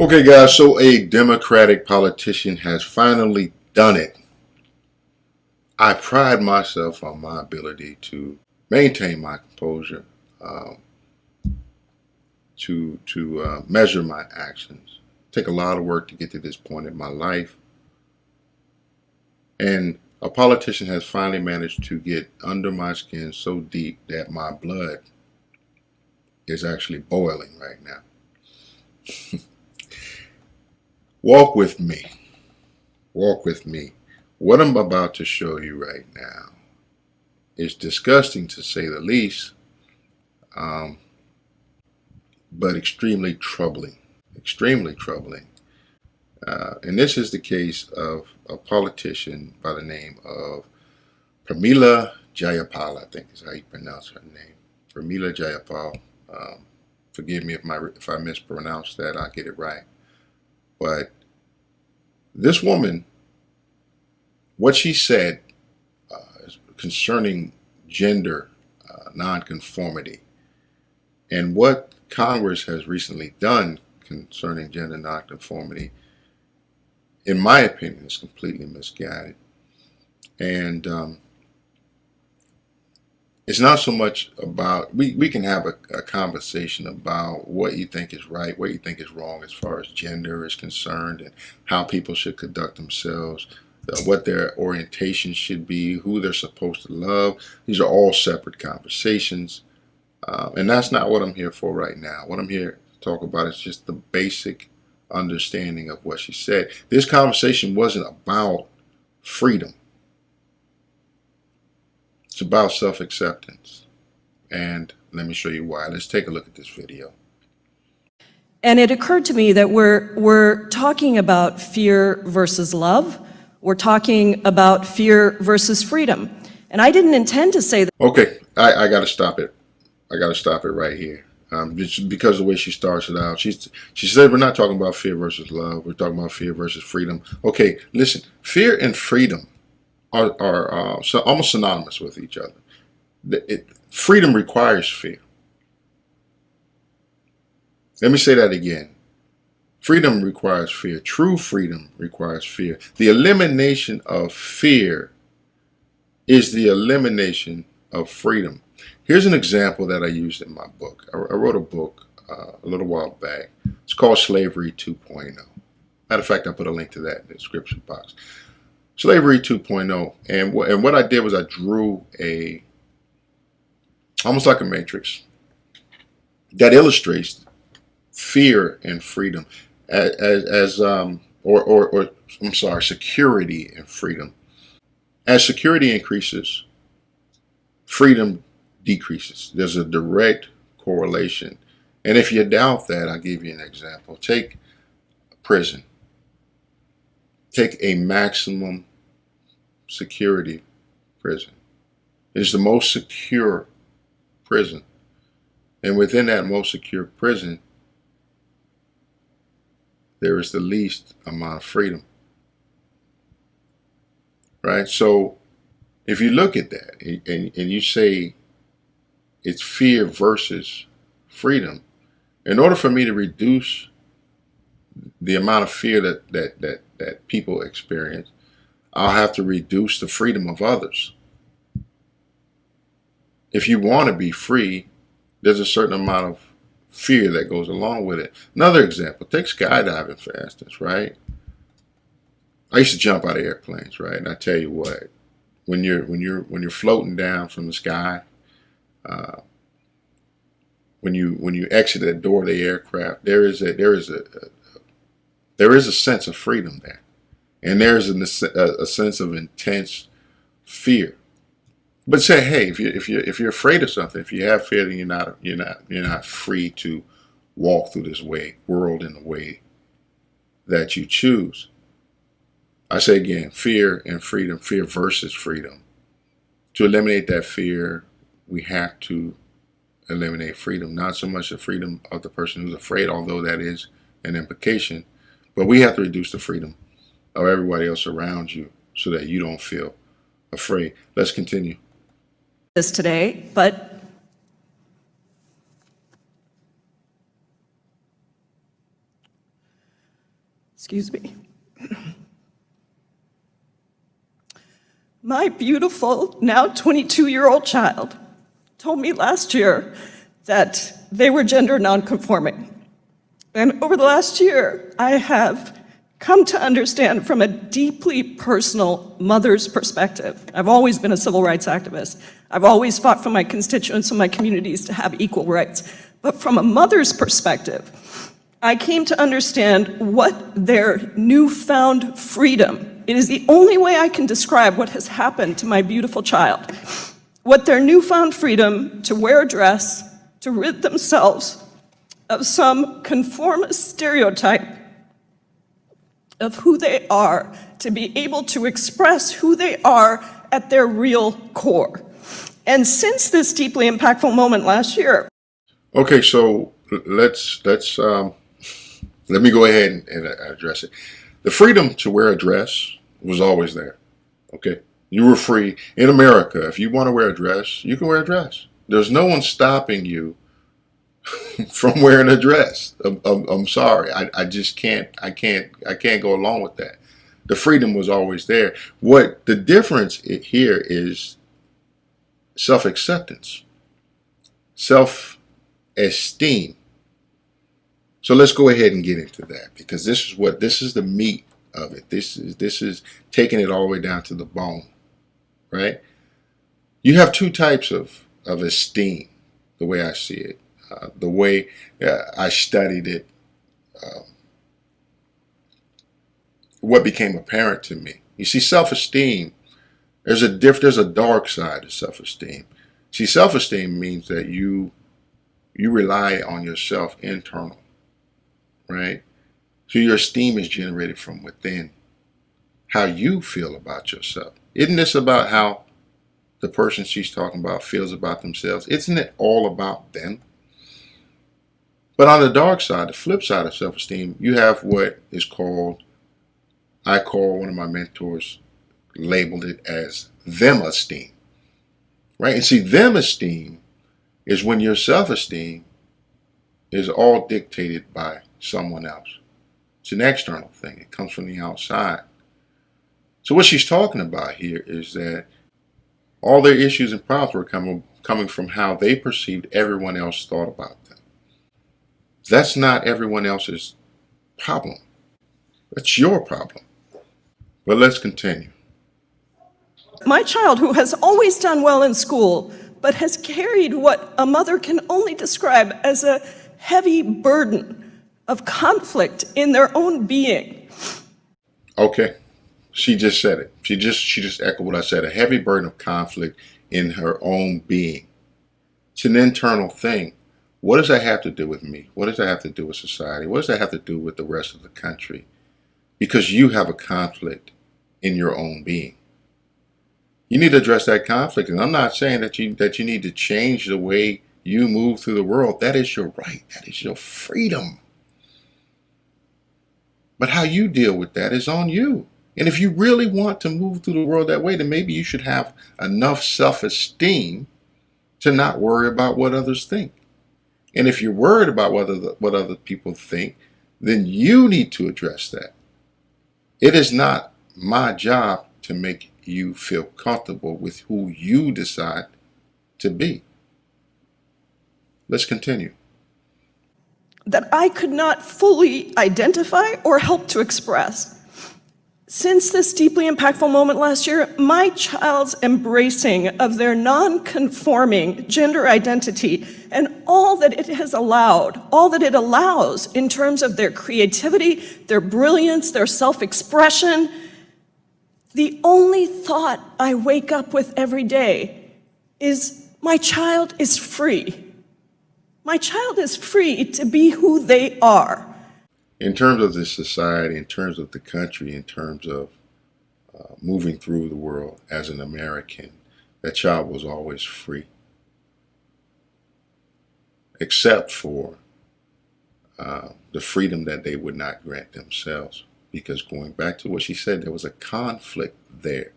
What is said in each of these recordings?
Okay, guys, so a Democratic politician has finally done it. I pride myself on my ability to maintain my composure, um, to measure my actions. Take a lot of work to get to this point in my life, and a politician has finally managed to get under my skin so deep that my blood is actually boiling right now. Walk with me. Walk with me. What I'm about to show you right now is disgusting to say the least, um, but extremely troubling. Extremely troubling. And this is the case of a politician by the name of Pramila Jayapal, I think is how you pronounce her name. Pramila Jayapal. Forgive me if I mispronounce that, I'll get it right. But this woman, what she said concerning gender nonconformity and what Congress has recently done concerning gender nonconformity, in my opinion, is completely misguided. And it's not so much about, we can have a conversation about what you think is right, what you think is wrong as far as gender is concerned, and how people should conduct themselves, what their orientation should be, who they're supposed to love. These are all separate conversations. And that's not what I'm here for right now. What I'm here to talk about is just the basic understanding of what she said. This conversation wasn't about freedom. It's about self-acceptance. And let me show you why. Let's take a look at this video. And it occurred to me that we're talking about fear versus love. We're talking about fear versus freedom. And I didn't intend to say that. Okay, I got to stop it. I got to stop it right here. Just because of the way she starts it out. She said we're not talking about fear versus love. We're talking about fear versus freedom. Okay, listen. Fear and freedom are so almost synonymous with each other. Freedom requires fear. Let me say that again. Freedom requires fear. True freedom requires fear. The elimination of fear is the elimination of freedom. Here's an example that I used in my book. I wrote a book a little while back. It's called Slavery 2.0. Matter of fact, I put a link to that in the description box. Slavery 2.0. And what I did was I drew almost like a matrix that illustrates fear and freedom security and freedom. As security increases, freedom decreases. There's a direct correlation. And if you doubt that, I'll give you an example. Take prison. Take a maximum security prison. It's the most secure prison. And within that most secure prison, there is the least amount of freedom. Right? So if you look at that and you say it's fear versus freedom, in order for me to reduce the amount of fear that people experience, I'll have to reduce the freedom of others. If you want to be free, there's a certain amount of fear that goes along with it. Another example, take skydiving for instance, right? I used to jump out of airplanes, right? And I tell you what, when you're floating down from the sky, when you exit the door of the aircraft, there is a sense of freedom there, and there is a sense of intense fear. But say, hey, if you're afraid of something, if you have fear, then you're not free to walk through this world in the way that you choose. I say again, fear and freedom, fear versus freedom. To eliminate that fear, we have to eliminate freedom. Not so much the freedom of the person who's afraid, although that is an implication, but we have to reduce the freedom of everybody else around you so that you don't feel afraid. Let's continue. This today, but Excuse me. My beautiful, now 22-year-old child told me last year that they were gender nonconforming. And over the last year, I have come to understand from a deeply personal mother's perspective. I've always been a civil rights activist. I've always fought for my constituents and my communities to have equal rights. But from a mother's perspective, I came to understand what their newfound freedom, it is the only way I can describe what has happened to my beautiful child, what their newfound freedom to wear a dress, to rid themselves of some conformist stereotype of who they are, to be able to express who they are at their real core. And since this deeply impactful moment last year. Okay, so let me go ahead and address it. The freedom to wear a dress was always there. Okay, you were free in America. If you want to wear a dress, you can wear a dress. There's no one stopping you from wearing a dress. I'm sorry, I just can't. I can't go along with that. The freedom was always there. What the difference here is self-acceptance, self-esteem. So let's go ahead and get into that, because this is the meat of it. This is taking it all the way down to the bone, right? You have two types of esteem, the way I see it, the way I studied it. What became apparent to me. You see, self-esteem, there's a dark side of self-esteem. See, self-esteem means that you rely on yourself internal, right? So your esteem is generated from within, how you feel about yourself. Isn't this about how the person she's talking about feels about themselves? Isn't it all about them? But on the dark side, the flip side of self-esteem, you have what is called, I call, one of my mentors labeled it as them esteem, right? And see, them esteem is when your self-esteem is all dictated by someone else. It's an external thing. It comes from the outside. So what she's talking about here is that all their issues and problems were coming from how they perceived everyone else thought about them. That's not everyone else's problem. That's your problem. But let's continue. My child, who has always done well in school, but has carried what a mother can only describe as a heavy burden of conflict in their own being. Okay, she just said it. She just echoed what I said, a heavy burden of conflict in her own being. It's an internal thing. What does that have to do with me? What does that have to do with society? What does that have to do with the rest of the country? Because you have a conflict in your own being. You need to address that conflict. And I'm not saying that you need to change the way you move through the world. That is your right. That is your freedom. But how you deal with that is on you. And if you really want to move through the world that way, then maybe you should have enough self-esteem to not worry about what others think. And if you're worried about what other people think, then you need to address that. It is not my job to make you feel comfortable with who you decide to be. Let's continue. That I could not fully identify or help to express. Since this deeply impactful moment last year, my child's embracing of their non-conforming gender identity and all that it has allowed, all that it allows in terms of their creativity, their brilliance, their self-expression, the only thought I wake up with every day is my child is free. My child is free to be who they are. In terms of the society, in terms of the country, in terms of moving through the world as an American, that child was always free. Except for the freedom that they would not grant themselves. Because going back to what she said, there was a conflict there.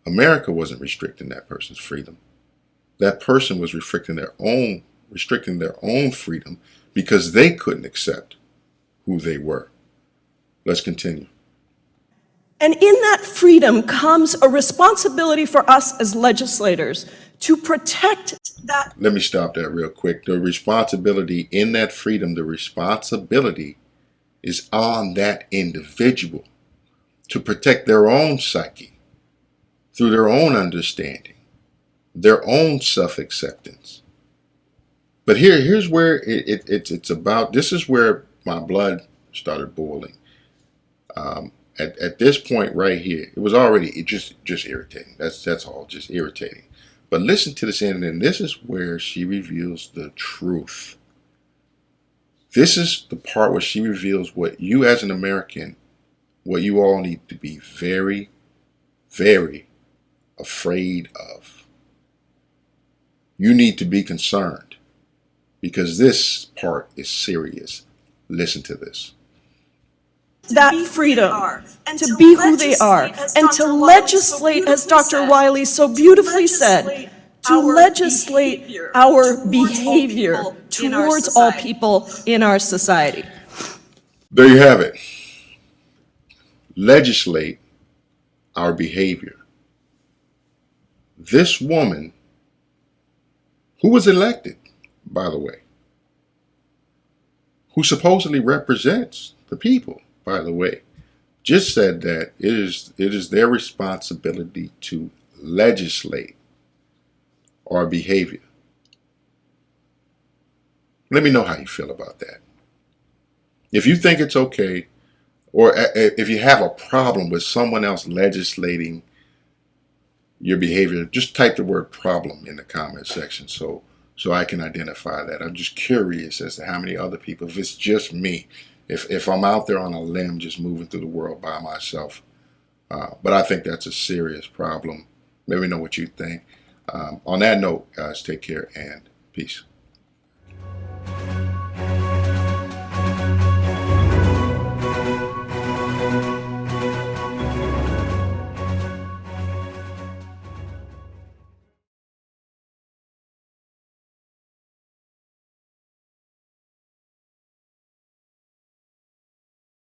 America wasn't restricting that person's freedom. That person was restricting their own freedom because they couldn't accept who they were. Let's continue. And in that freedom comes a responsibility for us as legislators to protect that. Let me stop that real quick. The responsibility in that freedom, the responsibility is on that individual to protect their own psyche through their own understanding, their own self-acceptance. But here's where it's about. This is where my blood started boiling. At this point right here, it was already just irritating. That's all, just irritating. But listen to this end, and this is where she reveals the truth. This is the part where she reveals what you as an American, what you all need to be very, very afraid of. You need to be concerned because this part is serious. Listen to this. That freedom to be who they are and to legislate, as Dr. Wiley so beautifully said, to legislate our behavior towards all people in our society. There you have it. Legislate our behavior. This woman, who was elected, by the way, who supposedly represents the people, by the way, just said that it is their responsibility to legislate our behavior. Let me know how you feel about that. If you think it's okay, or if you have a problem with someone else legislating your behavior, just type the word problem in the comment section so I can identify that. I'm just curious as to how many other people, if it's just me, if I'm out there on a limb just moving through the world by myself. But I think that's a serious problem. Let me know what you think. On that note, guys, take care and peace.